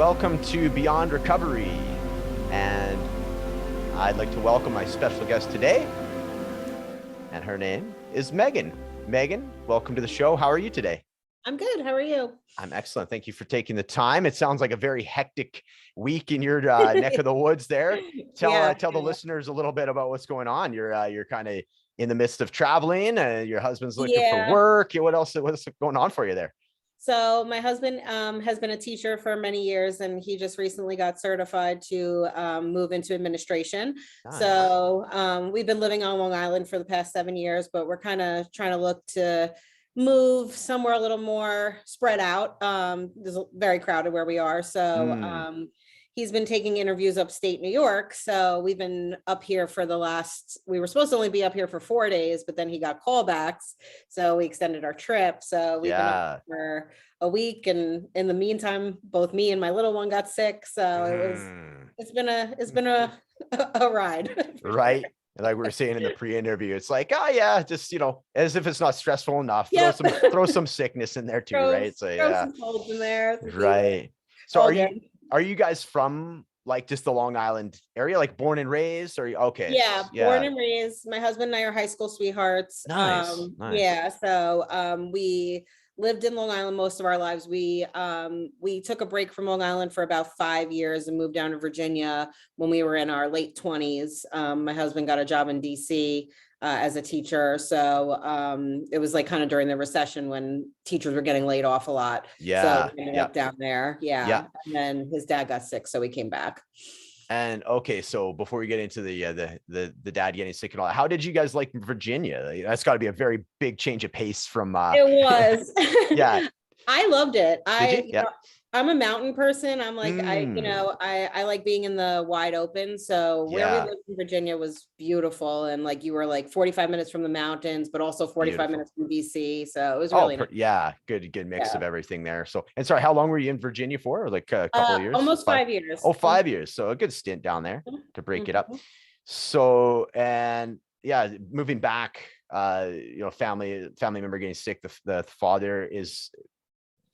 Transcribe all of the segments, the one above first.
welcome to Beyond Recovery. And I'd like to welcome my special guest today. And her name is Meagan. Meagan, welcome to the show. How are you today? I'm good. How are you? I'm excellent. Thank you for taking the time. It sounds like a very hectic week in your neck of the woods there. Tell the listeners a little bit about what's going on. You're kind of in the midst of traveling. Your husband's looking for work. What's going on for you there? So my husband has been a teacher for many years, and he just recently got certified to move into administration. Nice. So we've been living on Long Island for the past 7 years, but we're kind of trying to look to move somewhere a little more spread out. It's very crowded where we are. So he's been taking interviews upstate New York. So we've been up here for we were supposed to only be up here for 4 days, but then he got callbacks. So we extended our trip. So we've been up for a week. And in the meantime, both me and my little one got sick. So it's been a ride. Right. Like we were saying in the pre-interview, it's like, just, as if it's not stressful enough, throw some sickness in there too, right? So throw some colds in there. Right. So are you guys from like just the Long Island area, like born and raised, or okay? Yeah, born and raised. My husband and I are high school sweethearts. Nice. Yeah. So we lived in Long Island most of our lives. We took a break from Long Island for about 5 years and moved down to Virginia when we were in our late 20s. My husband got a job in DC as a teacher. So it was like kind of during the recession when teachers were getting laid off a lot. Yeah. So we ended up down there. Yeah. And then his dad got sick, so we came back. And okay, so before we get into the dad getting sick and all that, how did you guys like Virginia? That's got to be a very big change of pace from. It was. Yeah. I loved it. Yeah. I'm a mountain person. I'm like, I like being in the wide open. So where we lived in Virginia was beautiful. And like, you were like 45 minutes from the mountains, but also 45 minutes from DC. So it was really nice. Yeah. Good mix of everything there. So, and sorry, how long were you in Virginia for? Like a couple of years? Almost 5 years. Oh, 5 years. So a good stint down there to break it up. So, and moving back, family member getting sick, the father is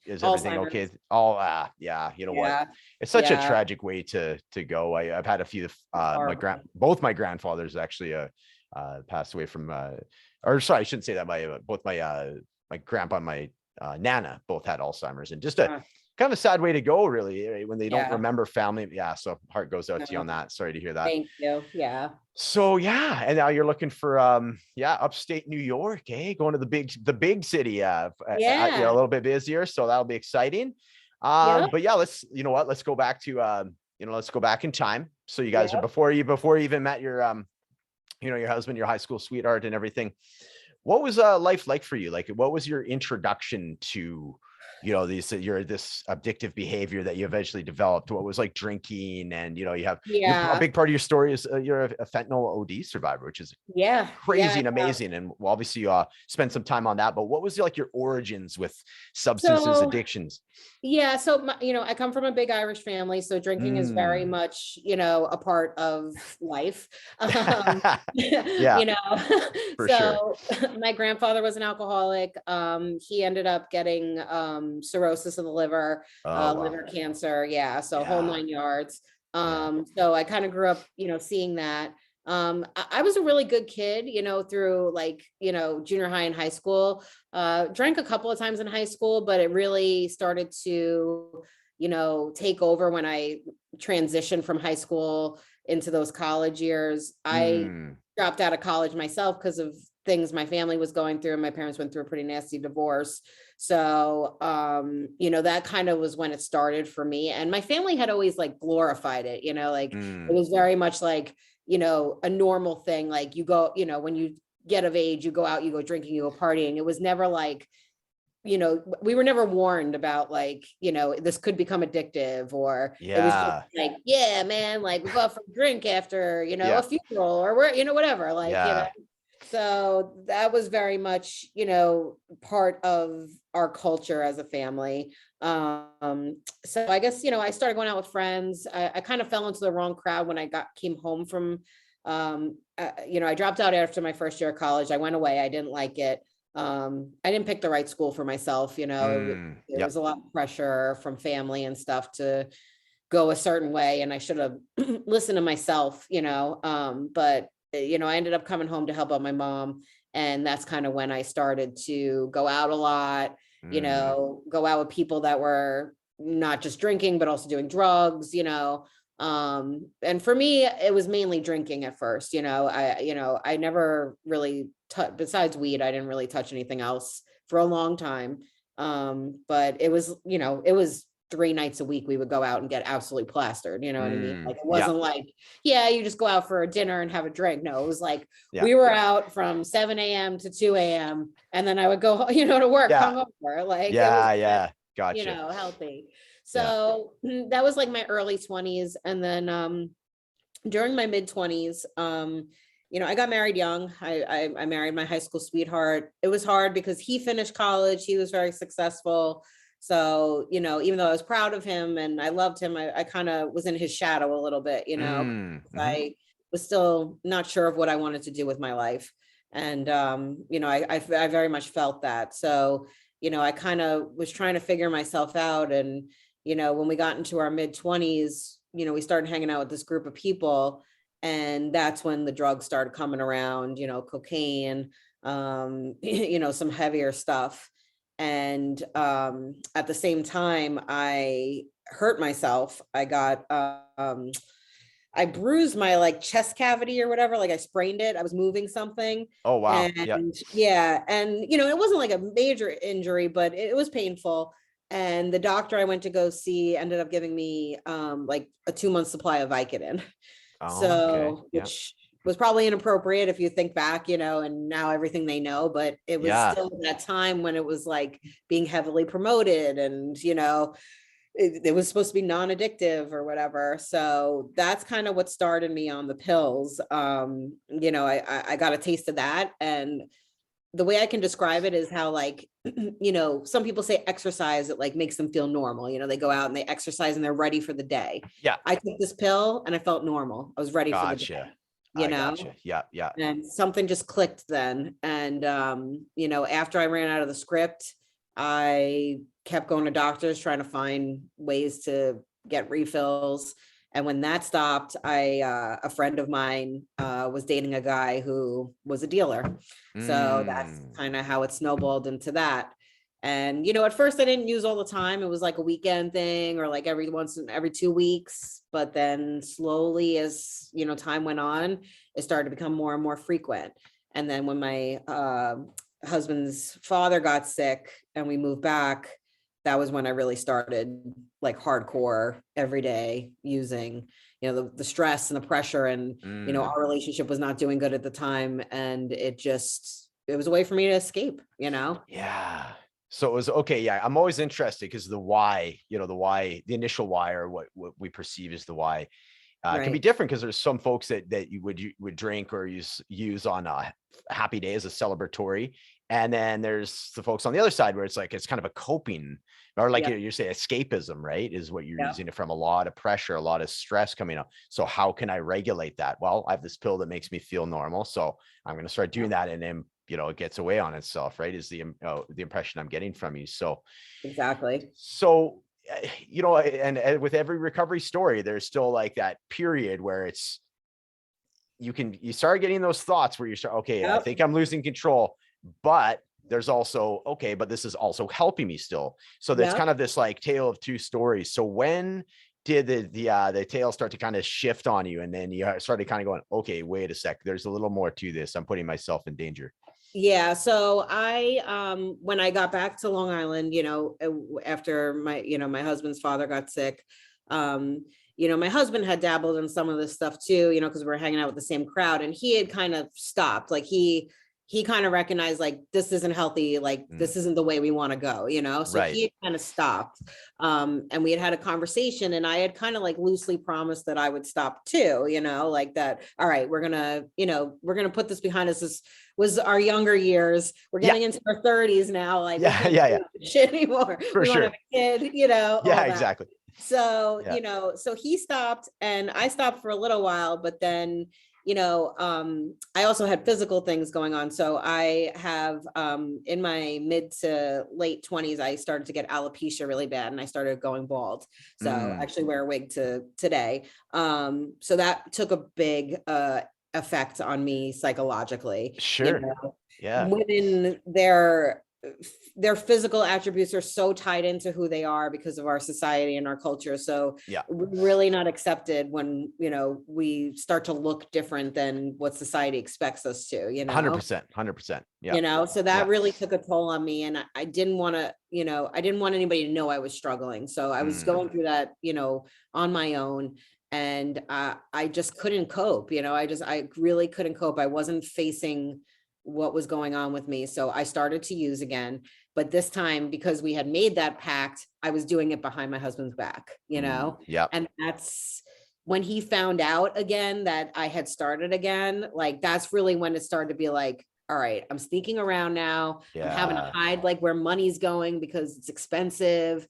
everything okay? What? It's such a tragic way to go. I've had a few, both my grandfathers actually passed away from, or sorry, I shouldn't say that. Both my grandpa and my nana both had Alzheimer's, and just a kind of a sad way to go, really, when they don't remember family. Yeah. So heart goes out to you on that. Sorry to hear that. Thank you. Yeah. So and now you're looking for upstate New York, going to the big city, a little bit busier, so that'll be exciting. But let's go back to let's go back in time. So you guys are before you even met your your husband, your high school sweetheart and everything. What was life like for you? Like, what was your introduction to this addictive behavior that you eventually developed? What was like drinking? And you have a big part of your story is you're a fentanyl OD survivor, which is crazy and amazing. And we'll obviously spend some time on that. But what was like your origins with substances, addictions? Yeah. So, I come from a big Irish family. So drinking is very much, a part of life. Sure. My grandfather was an alcoholic. He ended up getting cirrhosis of the liver, liver cancer. Yeah. So whole 9 yards. So I kind of grew up, seeing that. I was a really good kid, through junior high and high school, drank a couple of times in high school, but it really started to, take over when I transitioned from high school into those college years. I dropped out of college myself because of things my family was going through, and my parents went through a pretty nasty divorce. So, that kind of was when it started for me. And my family had always like glorified it, it was very much like, a normal thing. Like you go, when you get of age, you go out, you go drinking, you go partying. It was never like, we were never warned about like, this could become addictive, or it was just like, man, like we go out for a drink after, a funeral or whatever, so that was very much, part of our culture as a family. So I guess, I started going out with friends. I kind of fell into the wrong crowd when I came home from, I dropped out after my first year of college. I went away. I didn't like it. I didn't pick the right school for myself. There was a lot of pressure from family and stuff to, go a certain way, and I should have listened to myself, but I ended up coming home to help out my mom. And that's kind of when I started to go out a lot, go out with people that were not just drinking, but also doing drugs, and for me, it was mainly drinking at first. I never really besides weed, I didn't really touch anything else for a long time. But it was 3 nights a week we would go out and get absolutely plastered. You know what I mean? Like, it wasn't like, you just go out for a dinner and have a drink. No, it was like, we were out from 7 a.m. to 2 a.m. and then I would go, to work hungover. Like, it was, gotcha. Healthy. So that was like my early 20s. And then during my mid 20s, I got married young. I married my high school sweetheart. It was hard because he finished college. He was very successful. So, even though I was proud of him and I loved him, I kind of was in his shadow a little bit, I was still not sure of what I wanted to do with my life. And, I very much felt that. So, I kind of was trying to figure myself out. And, when we got into our mid 20s, we started hanging out with this group of people. And that's when the drugs started coming around, cocaine, some heavier stuff. And at the same time, I hurt myself. I bruised my like chest cavity or whatever, like I sprained it. I was moving something. Oh, wow. And and it wasn't like a major injury, but it was painful. And the doctor I went to go see ended up giving me like a 2-month supply of Vicodin. Which was probably inappropriate if you think back, and now everything they know, but it was still that time when it was like being heavily promoted and, it was supposed to be non-addictive or whatever. So that's kind of what started me on the pills. I got a taste of that. And the way I can describe it is how, like, some people say exercise, it like makes them feel normal. They go out and they exercise and they're ready for the day. Yeah. I took this pill and I felt normal. I was ready for the day. Gotcha. Yeah. And something just clicked then. And, after I ran out of the script, I kept going to doctors trying to find ways to get refills. And when that stopped, a friend of mine was dating a guy who was a dealer. So that's kind of how it snowballed into that. And, at first I didn't use all the time. It was like a weekend thing or like every 2 weeks. But then slowly as, time went on, it started to become more and more frequent. And then when my husband's father got sick and we moved back, that was when I really started like hardcore every day using, the stress and the pressure and, our relationship was not doing good at the time. And it was a way for me to escape, Yeah. So it was okay. Yeah. I'm always interested because the why, the initial why, or what we perceive as the why, can be different because there's some folks that you would drink or use on a happy day as a celebratory. And then there's the folks on the other side where it's like, it's kind of a coping, or like you say escapism, right? Is what you're using it from, a lot of pressure, a lot of stress coming up. So how can I regulate that? Well, I have this pill that makes me feel normal. So I'm going to start doing that. And then, it gets away on itself, right? Is the impression I'm getting from you. So exactly. So, and with every recovery story, there's still like that period where you start getting those thoughts where you start, I think I'm losing control, but there's also, but this is also helping me still. So there's kind of this like tale of two stories. So when did the tale start to kind of shift on you? And then you started kind of going, okay, wait a sec, there's a little more to this. I'm putting myself in danger. Yeah. So when I got back to Long Island, after my husband's father got sick, my husband had dabbled in some of this stuff too, because we were hanging out with the same crowd, and he had kind of stopped. Like he kind of recognized like, this isn't healthy. Like this isn't the way we want to go, so he had kind of stopped. And we had a conversation, and I had kind of like loosely promised that I would stop too, like that. All right, we're going to put this behind us. This was our younger years. We're getting into our 30s now. Like, shit anymore. For we sure. Want to have a kid, Yeah, exactly. So, so he stopped and I stopped for a little while, but then, I also had physical things going on. So I have, in my mid to late 20s, I started to get alopecia really bad and I started going bald. So I actually wear a wig to today. So that took a big, effect on me psychologically. Sure. Yeah. Women, their physical attributes are so tied into who they are because of our society and our culture. So yeah, we're really not accepted when, we start to look different than what society expects us to, 100%. Yeah. So that really took a toll on me. And I didn't want to, I didn't want anybody to know I was struggling. So I was going through that, on my own. And I just couldn't cope, I really couldn't cope. I wasn't facing what was going on with me. So I started to use again, but this time, because we had made that pact, I was doing it behind my husband's back, Yeah. And that's when he found out again that I had started again, like, that's really when it started to be like, all right, I'm sneaking around now. I'm having to hide like where money's going because it's expensive,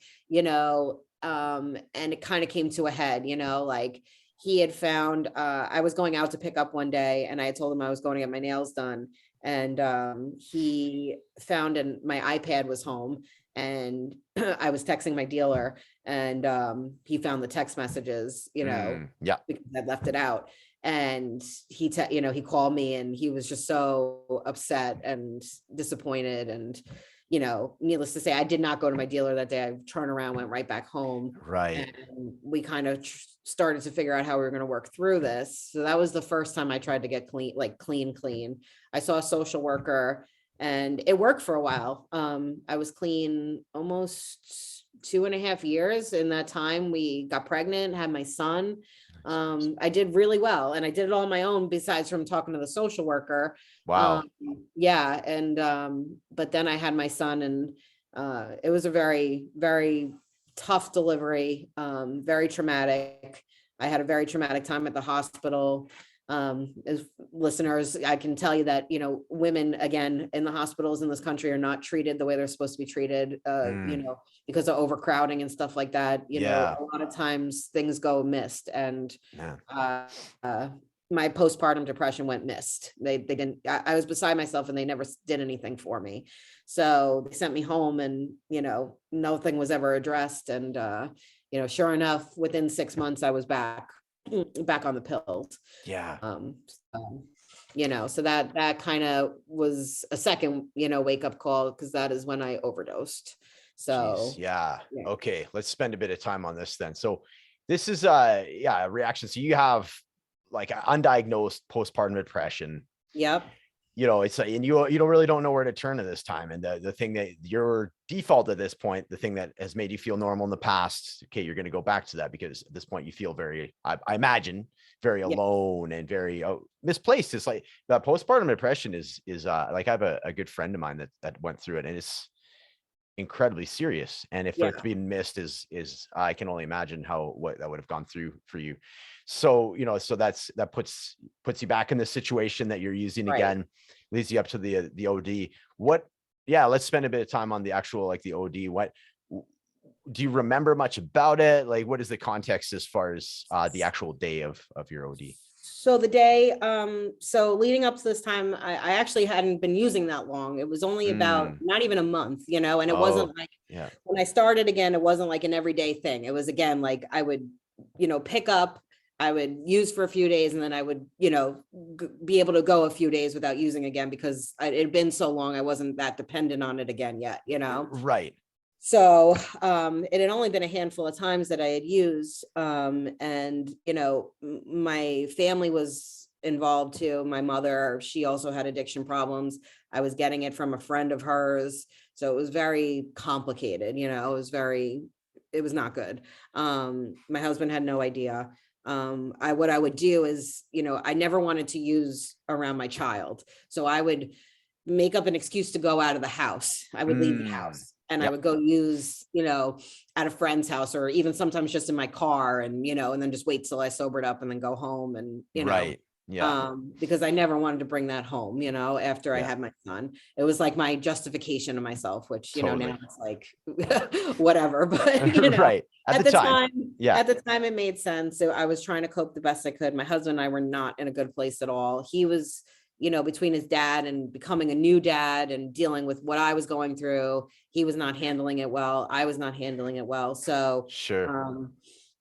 and it kind of came to a head, like he had found, I was going out to pick up one day and I had told him I was going to get my nails done. And he found, and my iPad was home and I was texting my dealer and he found the text messages, Yeah. because I left it out. And he called me and he was just so upset and disappointed. And, needless to say, I did not go to my dealer that day. I turned around, went right back home. Right. And we kind of started to figure out how we were going to work through this. So that was the first time I tried to get clean. I saw a social worker and it worked for a while. I was clean almost 2.5 years. In that time, we got pregnant, had my son. I did really well and I did it all on my own, besides from talking to the social worker. Wow. Yeah. And, but then I had my son and, it was a very, very tough delivery, very traumatic. I had a very traumatic time at the hospital. As listeners, I can tell you that, women, again, in the hospitals in this country are not treated the way they're supposed to be treated, because of overcrowding and stuff like that. A lot of times things go missed. And my postpartum depression went missed. They didn't, I was beside myself and they never did anything for me. So they sent me home and, nothing was ever addressed. And, sure enough, within 6 months, I was back on the pills. Yeah. So that kind of was a second, wake up call, because that is when I overdosed. So jeez, yeah. Okay. Let's spend a bit of time on this then. So this is a reaction. So you have like undiagnosed postpartum depression. Yep. It's and you really don't know where to turn at this time. And the thing that your default at this point, the thing that has made you feel normal in the past, okay, you're going to go back to that because at this point you feel very, I imagine, very alone and very misplaced. It's like that postpartum depression is like, I have a good friend of mine that went through it, and it's incredibly serious. And if it's being missed is I can only imagine what that would have gone through for you. So, so that puts you back in the situation that you're using again, leads you up to the OD. Let's spend a bit of time on the actual, like the OD. What do you remember much about it? Like, what is the context as far as the actual day of your OD? So the day, so leading up to this time, I actually hadn't been using that long. It was only about not even a month, and it wasn't like, when I started again, it wasn't like an everyday thing. It was, again, like I would, pick up, I would use for a few days, and then I would, be able to go a few days without using again, because it had been so long. I wasn't that dependent on it again yet, Right. So it had only been a handful of times that I had used, and my family was involved too. My mother, she also had addiction problems. I was getting it from a friend of hers, so it was very complicated. It was not good. My husband had no idea. What I would do is, I never wanted to use around my child, so I would make up an excuse to go out of the house. I would leave the house. And I would go use, at a friend's house, or even sometimes just in my car, and, and then just wait till I sobered up and then go home and, Right. Because I never wanted to bring that home, after I had my son. It was like my justification to myself, which, now it's like, whatever, but right. At the time it made sense. So I was trying to cope the best I could. My husband and I were not in a good place at all. He was, between his dad and becoming a new dad and dealing with what I was going through, he was not handling it well. I was not handling it well. So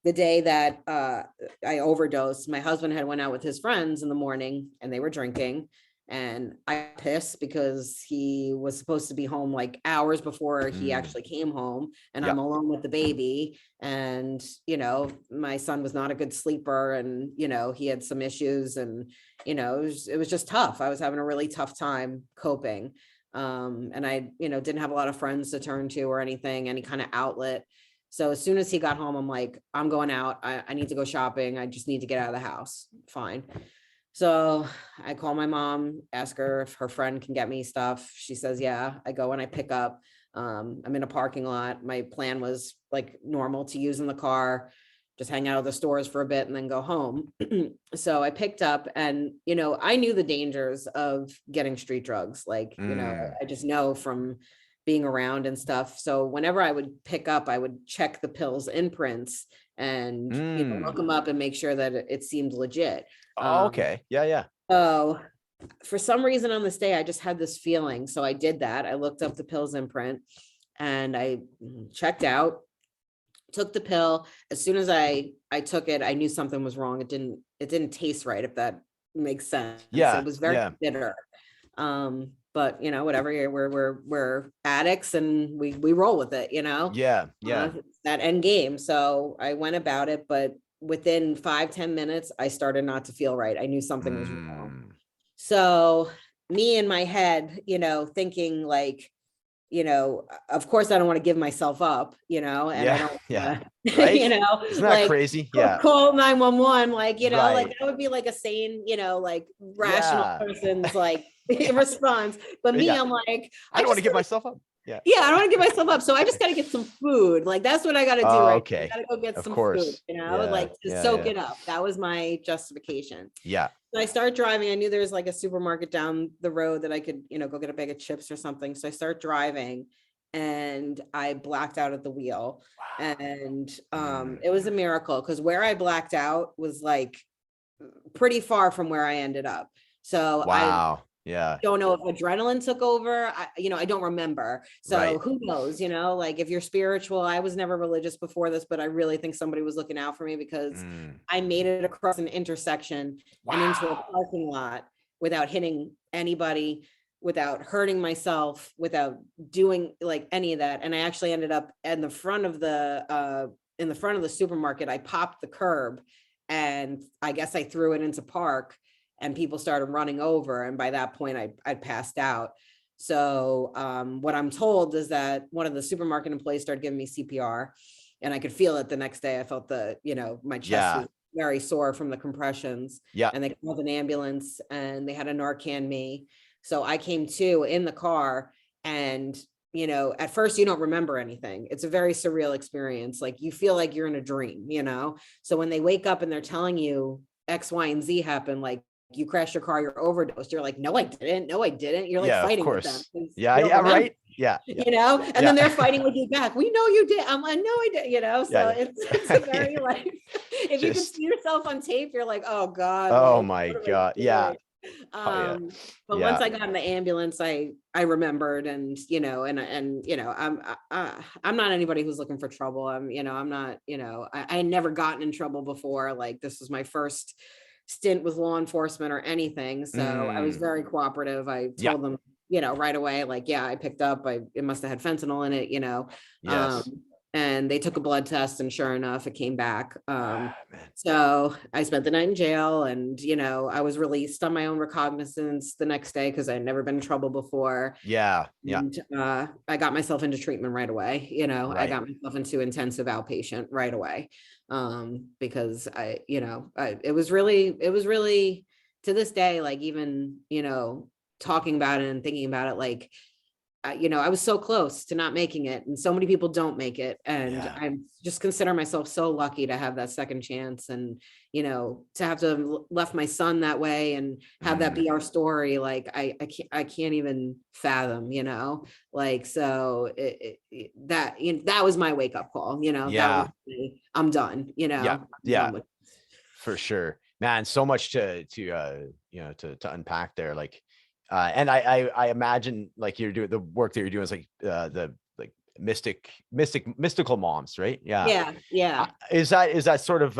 the day that I overdosed, my husband had went out with his friends in the morning and they were drinking, and I pissed because he was supposed to be home like hours before he actually came home, and I'm alone with the baby. And, my son was not a good sleeper, and, he had some issues, and, it was just tough. I was having a really tough time coping. And I, didn't have a lot of friends to turn to or anything, any kind of outlet. So as soon as he got home, I'm like, I'm going out. I need to go shopping. I just need to get out of the house. Fine. So I call my mom, ask her if her friend can get me stuff. She says, yeah. I go and I pick up. I'm in a parking lot. My plan was like normal, to use in the car, just hang out at the stores for a bit and then go home. So I picked up, and, I knew the dangers of getting street drugs. Like, I just know from being around and stuff. So whenever I would pick up, I would check the pills imprints and look them up and make sure that it seemed legit. Okay. Yeah. So for some reason on this day, I just had this feeling. So I did that. I looked up the pills imprint and I checked out, took the pill. As soon as I took it, I knew something was wrong. It didn't taste right, if that makes sense. Yeah. It was very bitter. But whatever, we're addicts and we roll with it, Yeah. That end game. So I went about it, but within 5-10 minutes, I started not to feel right. I knew something was wrong. So me in my head, thinking like, of course I don't want to give myself up, and I don't, right? Isn't that like, crazy? Yeah. Call 911, like, like that would be like a sane, like rational person's like response. But me, I'm like, I don't want to give myself up. I don't want to give myself up. So I just got to get some food. Like, that's what I got to do. Right. Okay. I got to go get some food, like to soak it up. That was my justification. Yeah. So I start driving. I knew there was like a supermarket down the road that I could, go get a bag of chips or something. So I start driving and I blacked out at the wheel. Wow. And it was a miracle, because where I blacked out was like pretty far from where I ended up. So I don't know if adrenaline took over. I don't remember. So who knows, like if you're spiritual, I was never religious before this, but I really think somebody was looking out for me, because I made it across an intersection and into a parking lot without hitting anybody, without hurting myself, without doing like any of that. And I actually ended up in the front of the supermarket. I popped the curb, and I guess I threw it into park, and people started running over. And by that point I passed out. So what I'm told is that one of the supermarket employees started giving me CPR, and I could feel it the next day. I felt my chest was very sore from the compressions. Yeah. And they called an ambulance and they had a Narcan me. So I came to in the car, and at first you don't remember anything. It's a very surreal experience. Like, you feel like you're in a dream, So when they wake up and they're telling you X, Y, and Z happened, like, you crashed your car, you're overdosed. You're like, no, I didn't. You're like fighting with them. Yeah. Right. Yeah. And then they're fighting with you back. We know you did. I'm like, no, I did, so it's a very like, if you can see yourself on tape, you're like, oh God. Oh my God. Yeah. But once I got in the ambulance, I remembered, and I'm not anybody who's looking for trouble. I'm not, I had never gotten in trouble before. Like, this was my first stint with law enforcement or anything. So I was very cooperative. I told them, right away, like, I picked up, it must've had fentanyl in it, Yes. And they took a blood test, and sure enough, it came back. So I spent the night in jail, and, I was released on my own recognizance the next day, because I had never been in trouble before. Yeah. And, I got myself into treatment right away. I got myself into intensive outpatient right away. Because it was really to this day, like, even, talking about it and thinking about it, like, I was so close to not making it, and so many people don't make it. And I just consider myself so lucky to have that second chance, and, to have to have left my son that way and have that be our story. Like, I can't even fathom, like, so that was my wake up call, that was, I'm done, I'm done with this. For sure, man. So much to unpack there. Like, and I imagine, like, you're doing the work that you're doing is like the like mystical moms, right? Yeah. Is that sort of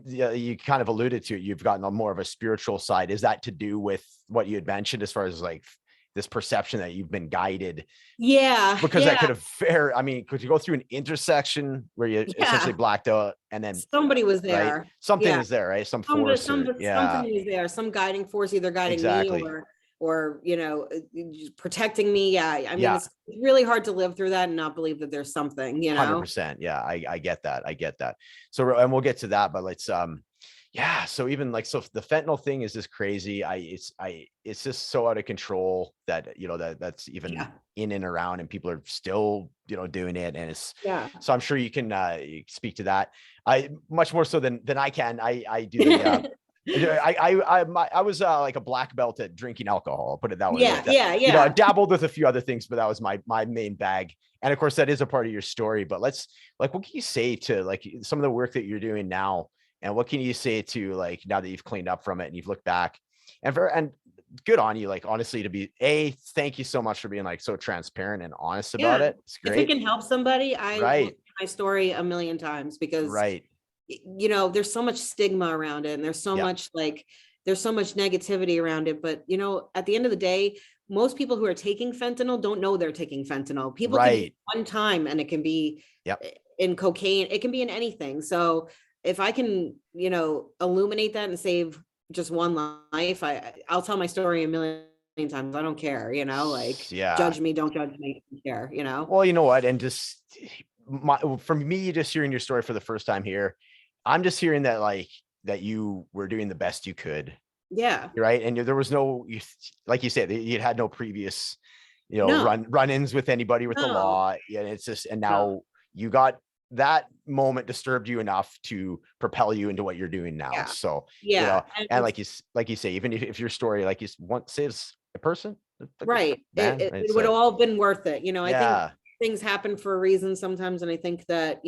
you kind of alluded to it, you've gotten a more of a spiritual side. Is that to do with what you had mentioned as far as like this perception that you've been guided? Because that could have could you go through an intersection where you essentially blacked out, and then somebody was there, right? Something was there, right? Some force, something was there, some guiding force, either guiding me or protecting me. It's really hard to live through that and not believe that there's something, 100%. I get that. So, and we'll get to that, but let's so even like, so the fentanyl thing is just crazy. It's just so out of control that that's even in and around, and people are still doing it, and it's so I'm sure you can speak to that. I much more so than I can. I do the I was like a black belt at drinking alcohol, I'll put it that way. I dabbled with a few other things, but that was my main bag. And of course that is a part of your story. But let's, like, what can you say to like some of the work that you're doing now, and what can you say to, like, now that you've cleaned up from it and you've looked back, and good on you, like, honestly, to be thank you so much for being like so transparent and honest about it. It's great. If it can help somebody, I will tell my story a million times, because there's so much stigma around it, and there's so much there's so much negativity around it. But at the end of the day, most people who are taking fentanyl don't know they're taking fentanyl. People can be one time, and it can be in cocaine, it can be in anything. So if I can, illuminate that and save just one life, I'll tell my story a million times. I don't care, judge me, don't judge me, I don't care, Well, you know what? And just from me, just hearing your story for the first time here, I'm just hearing that, like, that you were doing the best you could. Right. And there was no, like you said, you had no previous, run-ins with anybody with the law. And it's just, and now you got that moment disturbed you enough to propel you into what you're doing now. So, and like you say, even if your story, like you want, saves a person, it would have all been worth it. I think things happen for a reason sometimes. And I think that,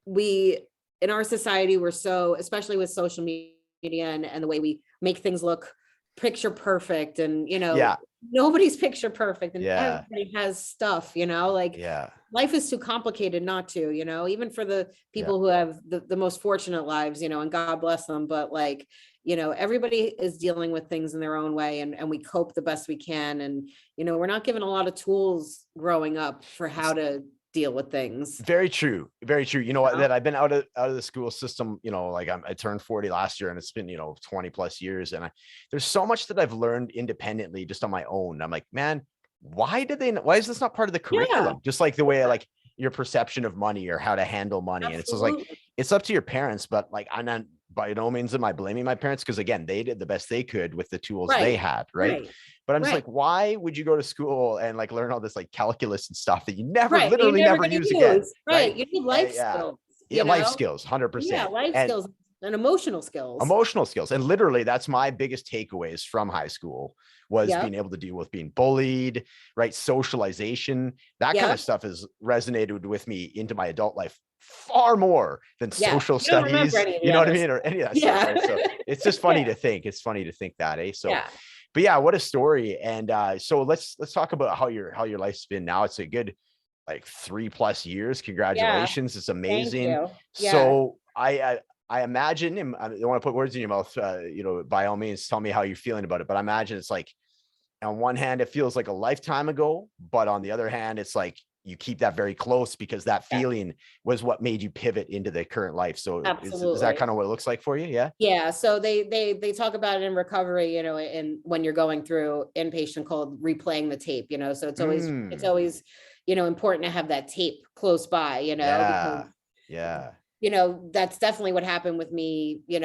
we, in our society, we're so, especially with social media and the way we make things look picture perfect, and nobody's picture perfect, and everybody has stuff, life is too complicated not to, even for the people who have the most fortunate lives, and God bless them. But everybody is dealing with things in their own way, and we cope the best we can. And, we're not given a lot of tools growing up for how to deal with things. Very true. That I've been out of the school system, like I turned 40 last year, and it's been 20 plus years, and there's so much that I've learned independently just on my own. I'm like, man, why is this not part of the curriculum? Just like the way like your perception of money or how to handle money. And it's just like, it's up to your parents, but like, I'm not, by no means am I blaming my parents, because again, they did the best they could with the tools they had, but I'm just like, why would you go to school and like learn all this like calculus and stuff that you never literally never use again? You need life skills. Life skills, 100%. Life skills and emotional skills. And literally that's my biggest takeaways from high school, was being able to deal with being bullied, socialization. That kind of stuff has resonated with me into my adult life far more than social studies, you know what I mean, or any of that stuff. Right? So it's just funny to think. It's funny to think that, So, but what a story. And so let's talk about how your life's been now. It's a good like 3+ years. Congratulations. It's amazing. So I imagine, and I don't want to put words in your mouth, by all means, tell me how you're feeling about it. But I imagine it's like, on one hand, it feels like a lifetime ago, but on the other hand, it's like you keep that very close, because that feeling was what made you pivot into the current life. So is that kind of what it looks like for you? Yeah. So they talk about it in recovery, and when you're going through inpatient, called replaying the tape, so it's always, important to have that tape close by, because that's definitely what happened with me, in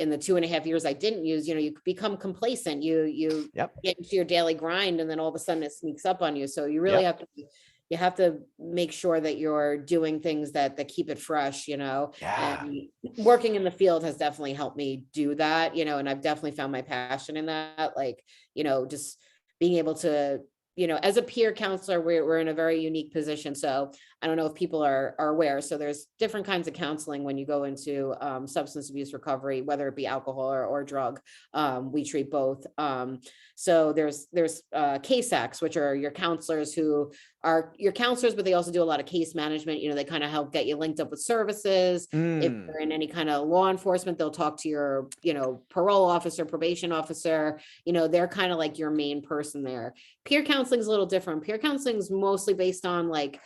the 2.5 years I didn't use. You become complacent, you Yep. get into your daily grind, and then all of a sudden it sneaks up on you. So you really Yep. have to make sure that you're doing things that keep it fresh, Yeah. and working in the field has definitely helped me do that, and I've definitely found my passion in that, like, just being able to, as a peer counselor, we're in a very unique position. So I don't know if people are aware. So there's different kinds of counseling when you go into substance abuse recovery, whether it be alcohol or drug. We treat both. So there's case acts, which are your counselors who are your counselors, but they also do a lot of case management. They kind of help get you linked up with services. If you're in any kind of law enforcement, they'll talk to your, parole officer, probation officer. They're kind of like your main person there. Peer counseling is a little different. Peer counseling is mostly based on like,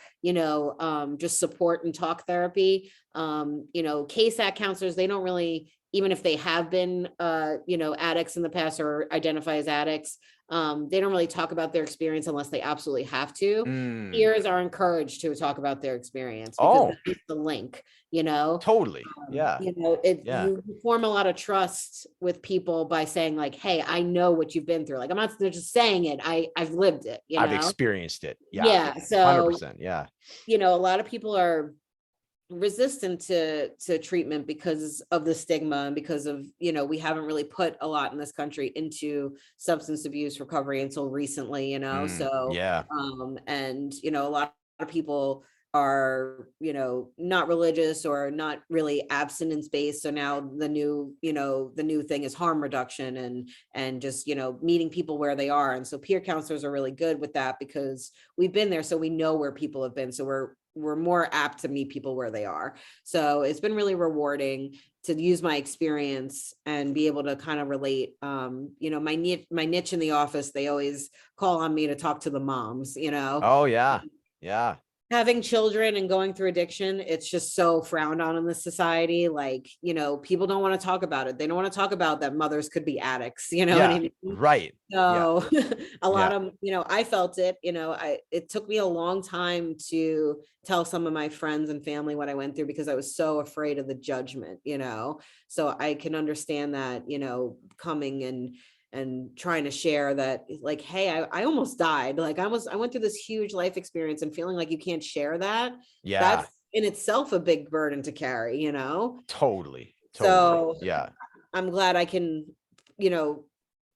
just support and talk therapy. Case act counselors, they don't really, even if they have been, addicts in the past or identify as addicts, they don't really talk about their experience unless they absolutely have to. Peers are encouraged to talk about their experience because that's the link, Totally. Yeah. You form a lot of trust with people by saying like, hey, I know what you've been through. Like, I'm not just saying it. I've lived it, I've experienced it. Yeah. So 100%. Yeah. A lot of people are resistant to treatment because of the stigma and because of, we haven't really put a lot in this country into substance abuse recovery until recently, so yeah. And a lot of people are, not religious or not really abstinence based. So now the new thing is harm reduction and just, meeting people where they are. And so peer counselors are really good with that because we've been there. So we know where people have been. So we're more apt to meet people where they are. So it's been really rewarding to use my experience and be able to kind of relate. My niche in the office, they always call on me to talk to the moms, Oh yeah. Yeah. Having children and going through addiction, it's just so frowned on in this society. Like, people don't want to talk about it. They don't want to talk about that mothers could be addicts, what I mean? Right. So a lot of, I felt it, it took me a long time to tell some of my friends and family what I went through because I was so afraid of the judgment, so I can understand that, coming and trying to share that, like, hey, I almost died. Like I went through this huge life experience and feeling like you can't share that. Yeah. That's in itself a big burden to carry, Totally. So yeah, I'm glad I can,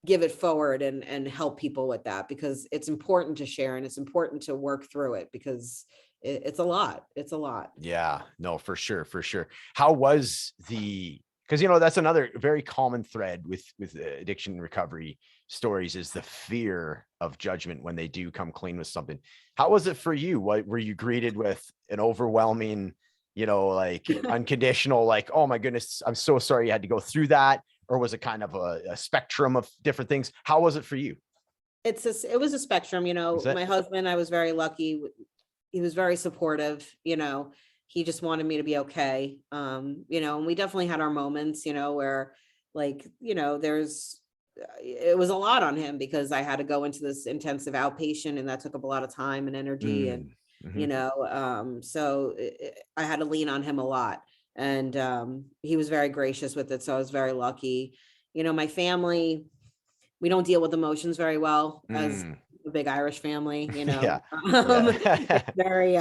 give it forward and help people with that because it's important to share and it's important to work through it because it's a lot. Yeah, no, for sure. How was because that's another very common thread with addiction recovery stories is the fear of judgment when they do come clean with something. How was it for you? What were you greeted with? An overwhelming, like unconditional, like, oh my goodness, I'm so sorry you had to go through that? Or was it kind of a spectrum of different things? How was it for you? It was a spectrum, my husband, I was very lucky. He was very supportive, he just wanted me to be okay. And we definitely had our moments, where like, it was a lot on him because I had to go into this intensive outpatient and that took up a lot of time and energy. And, so I had to lean on him a lot. And he was very gracious with it. So I was very lucky. My family, we don't deal with emotions very well as a big Irish family, Yeah. Very,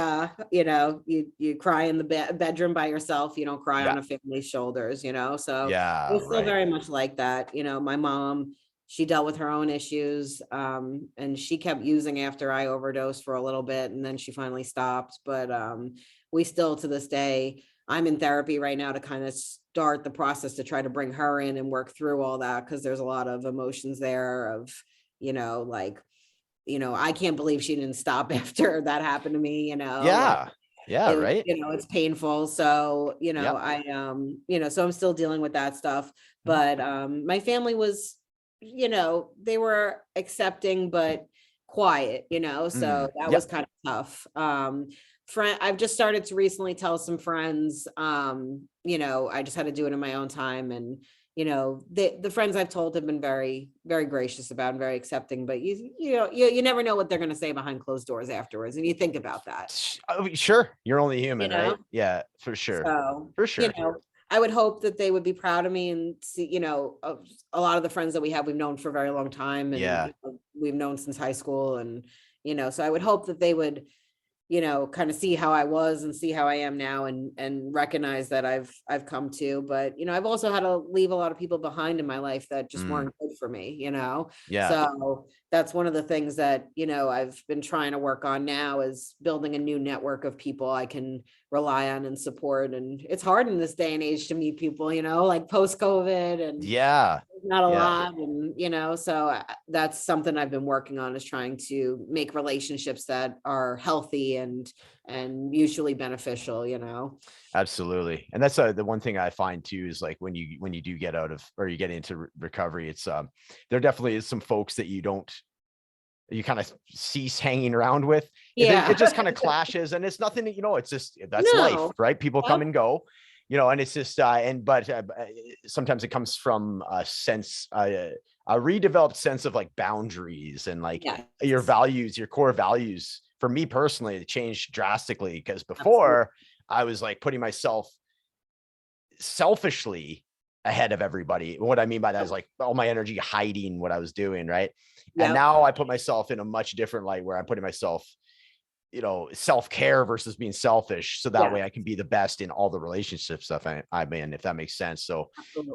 you cry in the bedroom by yourself. You don't cry on a family's shoulders, so yeah, it's still very much like that. My mom, she dealt with her own issues, and she kept using after I overdosed for a little bit, and then she finally stopped. But we still, to this day, I'm in therapy right now to kind of start the process to try to bring her in and work through all that because there's a lot of emotions there of, like, I can't believe she didn't stop after that happened to me, Yeah. Yeah. Right. It's painful. So, I, so I'm still dealing with that stuff. But my family was, they were accepting, but quiet, so that was kind of tough. I've just started to recently tell some friends, I just had to do it in my own time and, the friends I've told have been very, very gracious about and very accepting, but you never know what they're going to say behind closed doors afterwards. And you think about that. Sure. You're only human, right? Yeah, for sure. So, for sure. I would hope that they would be proud of me and see, a lot of the friends that we've known for a very long time. And we've known since high school. And, so I would hope that they would, kind of see how I was and see how I am now and recognize that I've come to, but, I've also had to leave a lot of people behind in my life that just weren't good for me, so that's one of the things that, I've been trying to work on now is building a new network of people I can rely on and support. And it's hard in this day and age to meet people, like post COVID and not a lot. And, so that's something I've been working on, is trying to make relationships that are healthy and mutually beneficial. Absolutely. And that's the one thing I find too, is like when you do get out of, or you get into recovery, it's there definitely is some folks that you kind of cease hanging around with. It just kind of clashes, and it's nothing that, it's just, that's life, right? People come and go, and it's just, but sometimes it comes from a sense, a redeveloped sense of like boundaries and like your values, your core values. For me personally, it changed drastically, because before I was like putting myself selfishly ahead of everybody. What I mean by that is like all my energy hiding what I was doing, right? And now I put myself in a much different light, where I'm putting myself, self-care versus being selfish, so that way I can be the best in all the relationship stuff I'm in, if that makes sense. So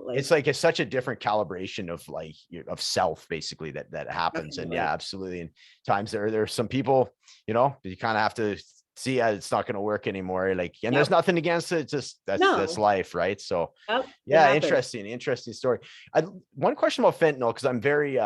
it's like, it's such a different calibration of like of self, basically, that happens. And absolutely. And times there's some people, you kind of have to see it's not going to work anymore. Like, and there's nothing against it. Just that's life. Right. So interesting story. One question about fentanyl, because I'm very,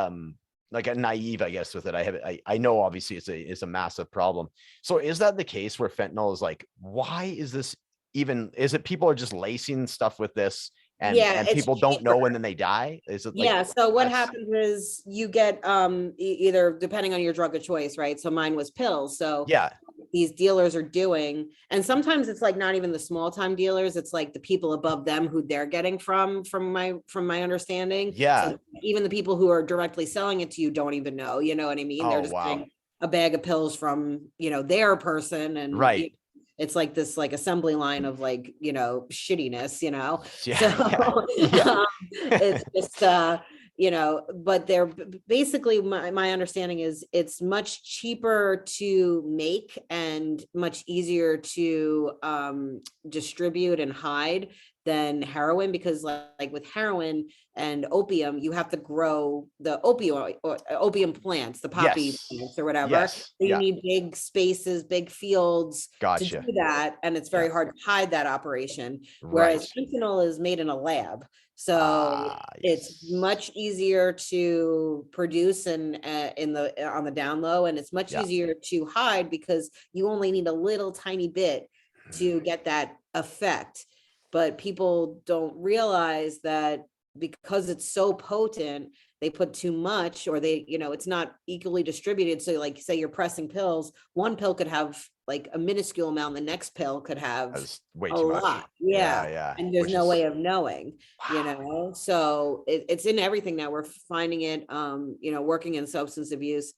like a naive, I guess, with it. I know obviously it's a massive problem. So is that the case where fentanyl is like, why is this even, is it people are just lacing stuff with this and people don't know, and then they die? Is it like, so what happens is you get either, depending on your drug of choice, right? So mine was pills. So these dealers are doing, and sometimes it's like not even the small time dealers, it's like the people above them who they're getting from my understanding. So even the people who are directly selling it to you don't even know, you know what I mean? They're just getting a bag of pills from, their person, and it's like this like assembly line of like, shittiness, so it's just but they're basically, my understanding is it's much cheaper to make and much easier to distribute and hide than heroin, because like with heroin and opium, you have to grow the opium plants, the poppy plants or whatever. So you need big spaces, big fields to do that. And it's very hard to hide that operation. Whereas fentanyl is made in a lab. So it's much easier to produce and on the down low, and it's much easier to hide, because you only need a little tiny bit to get that effect. But people don't realize that because it's so potent, they put too much, or they, it's not equally distributed. So like, say you're pressing pills, one pill could have like a minuscule amount, the next pill could have way too much. Lot. And there's no way of knowing, so it's in everything now. We're finding it, working in substance abuse.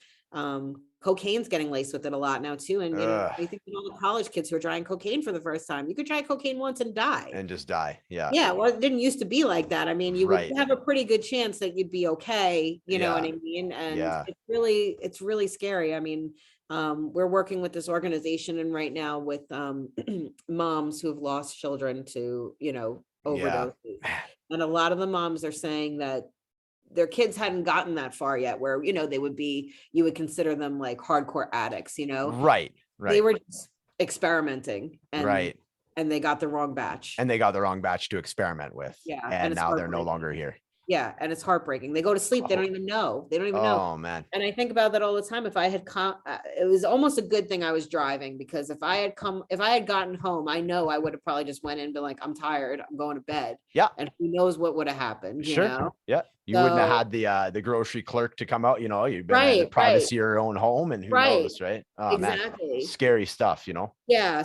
Cocaine's getting laced with it a lot now too. And I think all the college kids who are trying cocaine for the first time, you could try cocaine once and die. And just die. Well, it didn't used to be like that. I mean, you would have a pretty good chance that you'd be okay, you know what I mean? And it's really scary. I mean, we're working with this organization, and right now with moms who have lost children to, overdoses. And a lot of the moms are saying that their kids hadn't gotten that far yet, where, you would consider them like hardcore addicts, Right. They were just experimenting, and they got the wrong batch. And they got the wrong batch to experiment with. And now they're no longer here. And it's heartbreaking. They go to sleep. They don't even know. Oh man. And I think about that all the time. If I had it was almost a good thing I was driving, because if I had gotten home, I know I would have probably just went in and been like, I'm tired, I'm going to bed. And who knows what would have happened, you know? You wouldn't have had the grocery clerk to come out, you've been in the privacy of your own home, and who knows, right? Oh, exactly. Man. Scary stuff,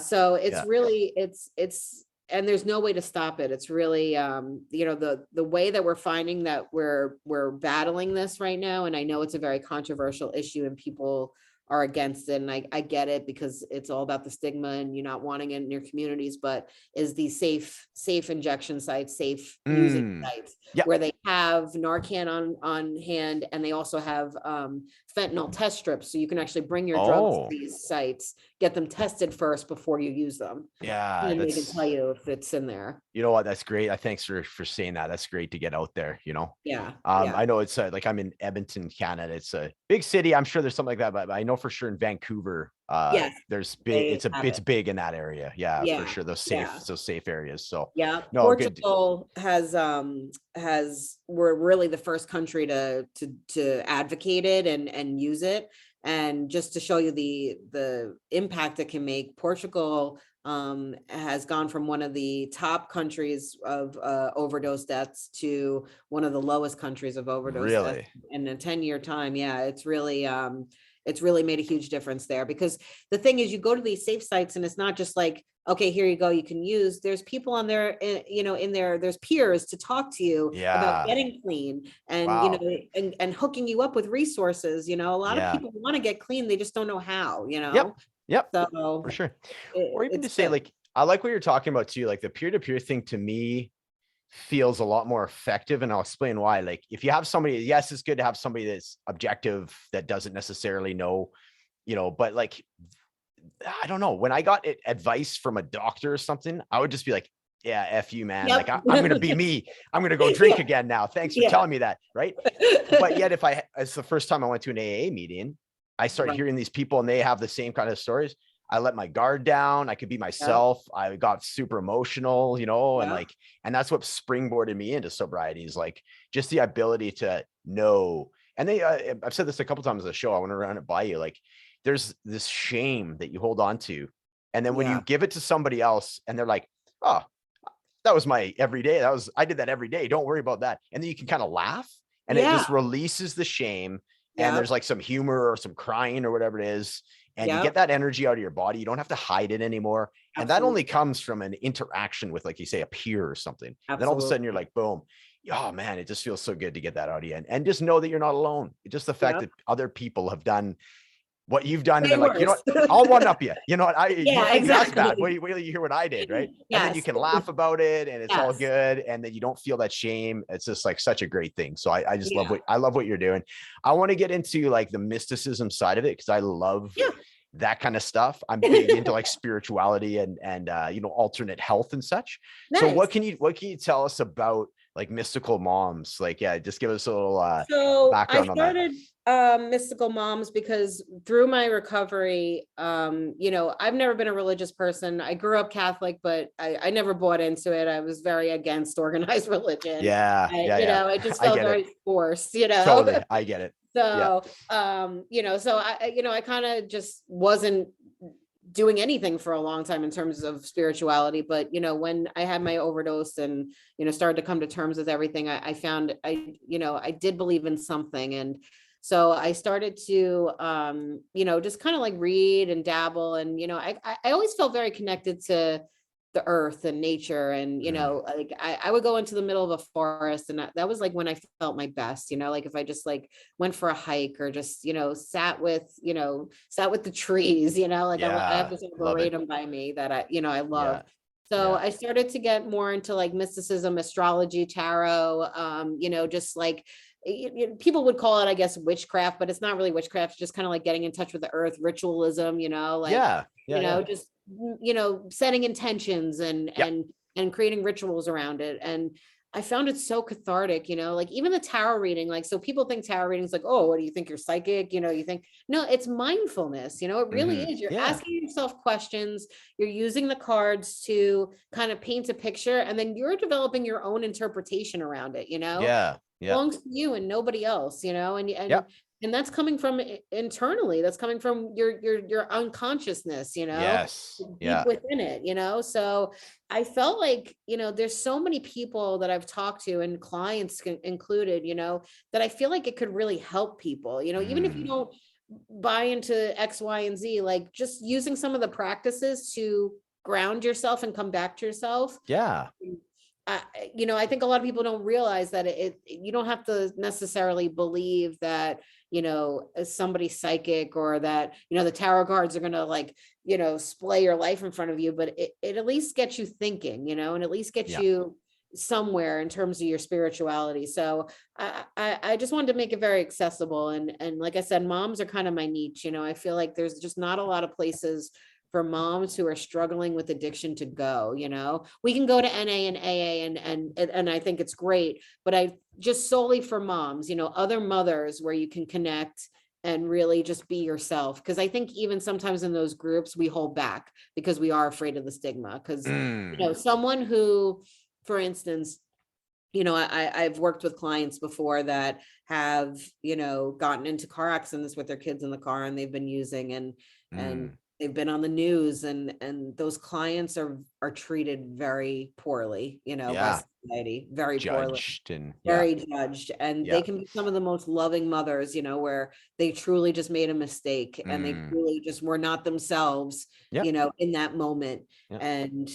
So it's really, it's and there's no way to stop it. It's really, you know, the way that we're finding that we're battling this right now. And I know it's a very controversial issue and people are against it. And I get it because it's all about the stigma and you not wanting it in your communities, but is these safe injection sites, safe using sites where they have Narcan on hand, and they also have fentanyl test strips. So you can actually bring your drugs to these sites, get them tested first before you use them. Yeah. And they can tell you if it's in there. You know what? That's great. Thanks for saying that. That's great to get out there, you know? Yeah. I know it's like I'm in Edmonton, Canada. It's a big city. I'm sure there's something like that, but I know for sure in Vancouver, there's big, it's big in that area. Yeah, for sure. Those safe areas. So yeah. No, Portugal has we're really the first country to advocate it and use it. And just to show you the impact it can make, Portugal has gone from one of the top countries of overdose deaths to one of the lowest countries of overdose deaths in a 10-year time. Yeah, it's really made a huge difference there, because the thing is, you go to these safe sites and it's not just like, okay, here you go, you can use. There's people on there, you know, in there, there's peers to talk to you about getting clean and, you know, and hooking you up with resources. You know, a lot of people want to get clean. They just don't know how, you know? Yep. So for sure. Or even to say, like, I like what you're talking about too. Like the peer-to-peer thing to me feels a lot more effective. And I'll explain why. Like if you have somebody, yes, it's good to have somebody that's objective, that doesn't necessarily know, you know, but like, I don't know, when I got advice from a doctor or something, I would just be like, yeah, F you, man. Like I'm going to be me. I'm going to go drink again now. Thanks for telling me that. Right. But yet it's the first time I went to an AA meeting, I started hearing these people and they have the same kind of stories. I let my guard down. I could be myself. I got super emotional, you know, and that's what springboarded me into sobriety, is like just the ability to know. And I've said this a couple times on the show. I want to run it by you. Like there's this shame that you hold on to. And then when you give it to somebody else and they're like, oh, that was my everyday. I did that every day. Don't worry about that. And then you can kind of laugh and it just releases the shame. And there's like some humor or some crying or whatever it is. And you get that energy out of your body. You don't have to hide it anymore. And that only comes from an interaction with, like you say, a peer or something. Then all of a sudden you're like, boom. Oh man, it just feels so good to get that out of you. And just know that you're not alone. Just the fact that other people have done what you've done. And they're like, you know what, I'll one up you. You know what? Exactly. That's bad. Wait till you hear what I did, right? And then you can laugh about it and it's all good. And then you don't feel that shame. It's just like such a great thing. So I just love what you're doing. I want to get into like the mysticism side of it, because I love that kind of stuff. I'm big into like spirituality and you know, alternate health and such. So what can you tell us about like mystical moms? Like, just give us a little background on that. I started mystical moms because through my recovery, you know, I've never been a religious person. I grew up Catholic, but I never bought into it. I was very against organized religion. You know, I just felt very forced, you know. Totally. I get it. So you know, so I kind of just wasn't doing anything for a long time in terms of spirituality. But, you know, when I had my overdose and, you know, started to come to terms with everything, I found you know, I did believe in something. And so I started to, you know, just kind of like read and dabble. And, you know, I always felt very connected to the earth and nature. And, you know, like I would go into the middle of a forest, and that was like when I felt my best, you know, like if I just like went for a hike or just, you know, sat with the trees, you know, like I have this verbatim by me that I love. So I started to get more into like mysticism, astrology, tarot, you know, just like people would call it, I guess, witchcraft, but it's not really witchcraft. It's just kind of like getting in touch with the earth, ritualism, you know, like, you know, just, you know, setting intentions and creating rituals around it. And I found it so cathartic, you know, like even the tarot reading, like, so people think tarot reading is like, oh, what do you think, you're psychic? You know, you think, no, it's mindfulness, you know, it really is. You're asking yourself questions, you're using the cards to kind of paint a picture, and then you're developing your own interpretation around it, you know? It belongs to you and nobody else, you know, and that's coming from internally. That's coming from your unconsciousness, you know, deep within it, you know? So I felt like, you know, there's so many people that I've talked to, and clients included, you know, that I feel like it could really help people, you know, even if you don't buy into X, Y, and Z, like just using some of the practices to ground yourself and come back to yourself. Yeah. I think a lot of people don't realize that you don't have to necessarily believe that, somebody's psychic, or that, the tarot cards are going to like, splay your life in front of you, but it at least gets you thinking, and at least gets you somewhere in terms of your spirituality. So I just wanted to make it very accessible. And like I said, moms are kind of my niche. I feel like there's just not a lot of places for moms who are struggling with addiction to go. We can go to NA and AA and I think it's great, but I just solely for moms, other mothers where you can connect and really just be yourself. Cause I think even sometimes in those groups, we hold back because we are afraid of the stigma. Cause, someone who, for instance, I've worked with clients before that have, gotten into car accidents with their kids in the car, and they've been using and they've been on the news, and those clients are treated very poorly, by society, very poorly, very judged. And they can be some of the most loving mothers, where they truly just made a mistake and they truly just were not themselves, in that moment. And,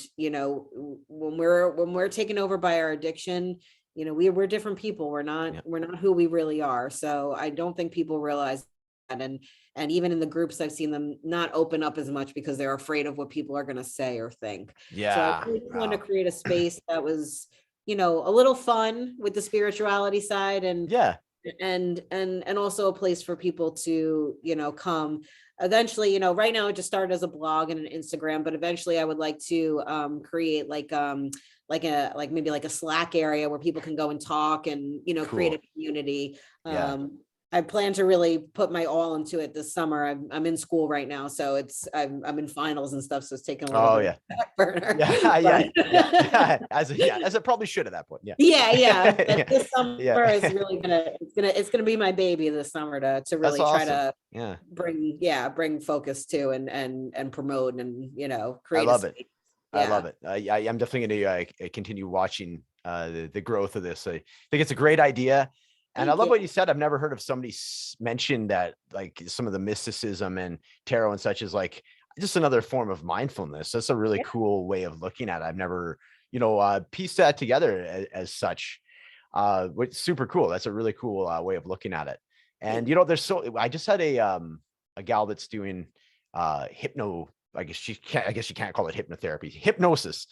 when we're taken over by our addiction, we're different people. We're not who we really are. So I don't think people realize that. And even in the groups, I've seen them not open up as much because they're afraid of what people are going to say or think. So I really wanted to create a space that was, a little fun with the spirituality side, and also a place for people to, come eventually. Right now it just started as a blog and an Instagram, but eventually I would like to create like maybe like a Slack area where people can go and talk and, create a community. I plan to really put my all into it this summer. I'm in school right now, so I'm in finals and stuff, so it's taking a little bit back burner. As it probably should at that point. But this summer is really it's gonna be my baby this summer to really try to bring focus to and promote and create. I love it. I love it. I'm definitely going to continue watching the growth of this. I think it's a great idea. And I love what you said. I've never heard of somebody mention that, like, some of the mysticism and tarot and such is like just another form of mindfulness. That's a really cool way of looking at it. I've never, pieced that together as such. It's super cool. That's a really cool way of looking at it. And, I just had a gal that's doing I guess you can't call it hypnotherapy, hypnosis.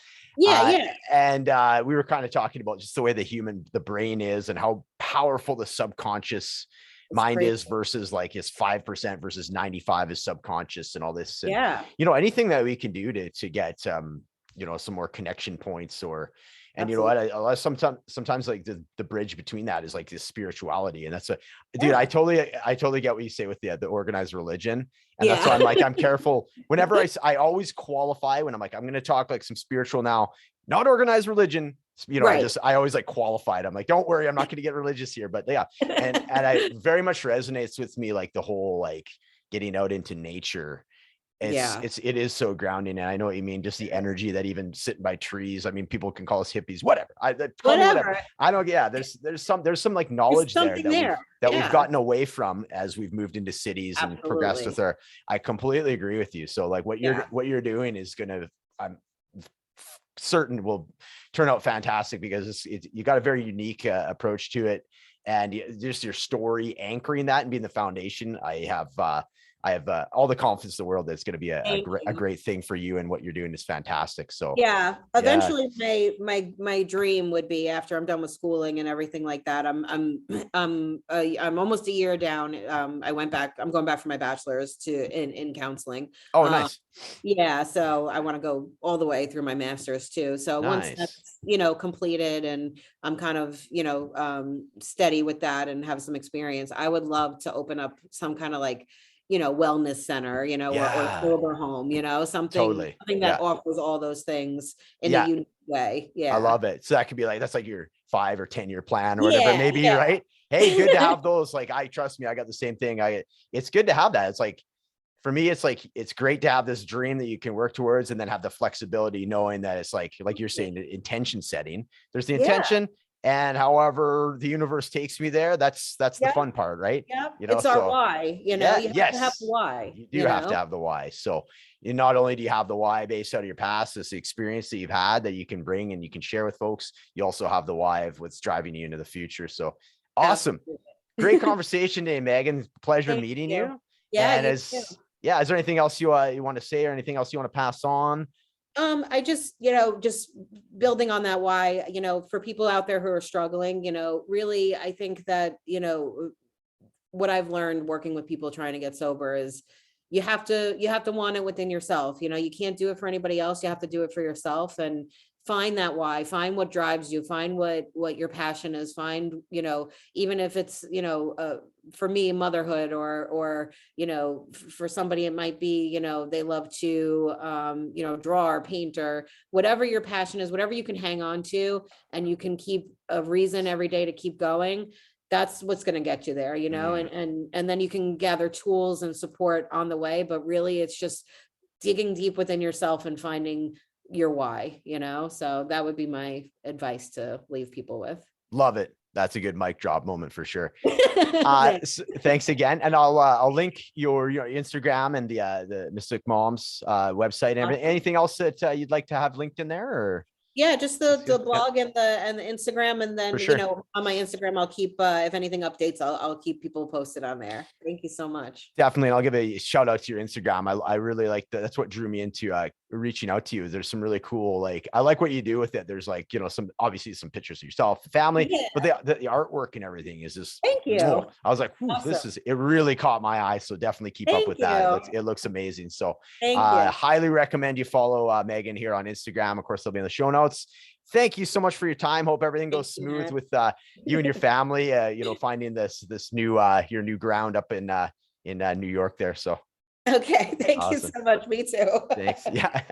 And we were kind of talking about just the way the brain is and how powerful the subconscious mind is versus like is 5% versus 95 is subconscious and all this. And, anything that we can do to get, some more connection points and what, sometimes like the bridge between that is like this spirituality. And that's dude, I totally get what you say with the organized religion. And that's why I'm like, I'm careful whenever I always qualify when I'm like, I'm going to talk like some spiritual now, not organized religion. I always like qualified. I'm like, don't worry, I'm not going to get religious here, but and I very much resonates with me, like the whole, like getting out into nature. It is so grounding. And I know what you mean. Just the energy that even sitting by trees. I mean, people can call us hippies, whatever. Whatever. I don't. Yeah. There's some like knowledge that we've gotten away from as we've moved into cities and progressed with I completely agree with you. So like what you're doing is I'm certain will turn out fantastic, because you got a very unique approach to it, and just your story anchoring that and being the foundation. I have all the confidence in the world that it's going to be a great thing for you, and what you're doing is fantastic. So eventually my dream would be, after I'm done with schooling and everything like that, I'm almost a year down. I'm going back for my bachelor's in counseling. Oh, nice. So I want to go all the way through my master's too. So once that's, completed and I'm kind of, steady with that and have some experience, I would love to open up some kind of like, wellness center, or sober home, something that offers all those things in a unique way. I love it. So that could be like, that's like your 5 or 10 year plan or whatever it may be, right? Hey, good to have those. Like, trust me, I got the same thing. It's good to have that. It's like, for me, it's like, it's great to have this dream that you can work towards, and then have the flexibility, knowing that it's like you're saying, the intention setting, there's the intention. And however the universe takes me there, that's the fun part, right? Yeah, You know, it's our why, you know, you have to have the why. You do have to have the why. So you not only do you have the why based out of your past, this experience that you've had that you can bring and you can share with folks, you also have the why of what's driving you into the future. So awesome. Great conversation today, Meagan. Pleasure meeting you. Yeah. And is there anything else you want to say or anything else you want to pass on? I just, just building on that why, for people out there who are struggling, really, I think that, what I've learned working with people trying to get sober is you have to want it within yourself. You can't do it for anybody else. You have to do it for yourself, and find that why, find what drives you, find what your passion is, find, even if it's, for me, motherhood, or, for somebody, it might be, they love to, draw or paint, or whatever your passion is, whatever you can hang on to, and you can keep a reason every day to keep going. That's what's going to get you there, and then you can gather tools and support on the way. But really, it's just digging deep within yourself and finding your why, so that would be my advice to leave people with. Love it. That's a good mic drop moment for sure. Thanks again. And I'll link your Instagram and the Mystic Moms website. Awesome. Anything else that you'd like to have linked in there, or? Yeah, just the blog and the Instagram, and then on my Instagram, I'll keep if anything updates, I'll keep people posted on there. Thank you so much. Definitely, and I'll give a shout out to your Instagram. I really like that. That's what drew me into reaching out to you. There's some really cool, I like what you do with it. There's some obviously some pictures of yourself, family, but the artwork and everything is just. Thank you. I was like, awesome. It really caught my eye. So definitely keep up with that. It looks amazing. So highly recommend you follow Meagan here on Instagram. Of course, they'll be in the show notes. Thank you so much for your time. Hope everything goes smooth with you and your family, finding this new your new ground up in New York there. So okay, thank you so much. Me too. Thanks. Yeah.